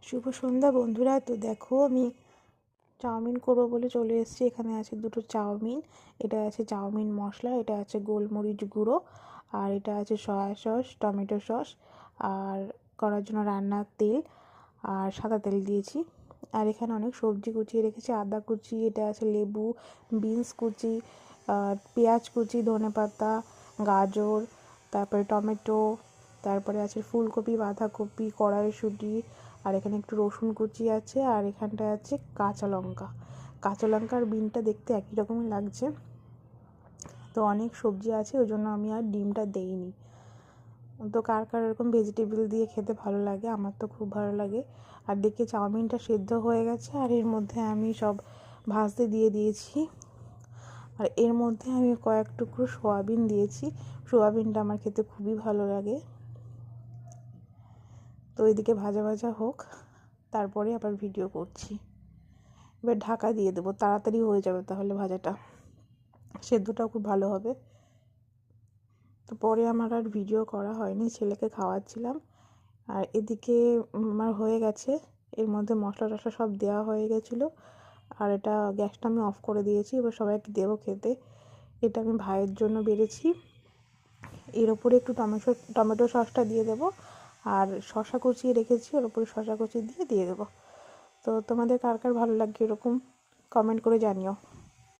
শুভ সন্ধ্যা বন্ধুরা। তো দেখো আমি চাউমিন করবো বলে চলে এসেছি। এখানে আছে দুটো চাউমিন, এটা আছে চাউমিন মশলা, এটা আছে গোলমরিচ গুঁড়ো, আর এটা আছে সয়া সস, টমেটো সস, আর করার জন্য রান্নার তেল আর সাদা তেল দিয়েছি। আর এখানে অনেক সবজি কুচিয়ে রেখেছি, আদা কুচি, এটা আছে লেবু, বিনস কুচি, পেঁয়াজ কুচি, ধনেপাতা, গাজর, তারপরে টমেটো, তারপরে আছে ফুলকপি, বাঁধাকপি, কড়াইশুঁটি, আর এখানে একটু রসুন কুচি আছে, আর এখানটায় আছে কাঁচা লঙ্কা। কাঁচা লঙ্কার বিনটা দেখতে একই রকমই লাগছে। তো অনেক সবজি আছে, ওই জন্য আমি আর ডিমটা দেইনি। তো কার কার এরকম ভেজিটেবল দিয়ে খেতে ভালো লাগে, আমার তো খুব ভালো লাগে। আর দেখে চাউমিনটা সেদ্ধ হয়ে গেছে, আর এর মধ্যে আমি সব ভাজতে দিয়ে দিয়েছি। আর এর মধ্যে আমি কয়েক টুকরো সোয়াবিন দিয়েছি। সোয়াবিনটা আমার খেতে খুবই ভালো লাগে। তো এদিকে ভাজা ভাজা হোক, তারপরে আবার ভিডিও করছি। এবার ঢাকা দিয়ে দেবো, তাড়াতাড়ি হয়ে যাবে তাহলে ভাজাটা, সেদ্ধটাও খুব ভালো হবে। তো পরে আমার আর ভিডিও করা হয়নি, ছেলেকে খাওয়াচ্ছিলাম। আর এদিকে আমার হয়ে গেছে, এর মধ্যে মশলা টশলা সব দেওয়া হয়ে গেছিলো। আর এটা গ্যাসটা আমি অফ করে দিয়েছি, এবার সবাইকে দেবো খেতে। এটা আমি ভাইয়ের জন্য বেড়েছি। এর ওপরে একটু টমেটো সসটা দিয়ে দেবো, আর শসা কুচিয়ে রেখেছি, ওর ওপরে শসা কুচি দিয়ে দেবো। তো তোমাদের কার কার ভালো লাগে এরকম কমেন্ট করে জানিও।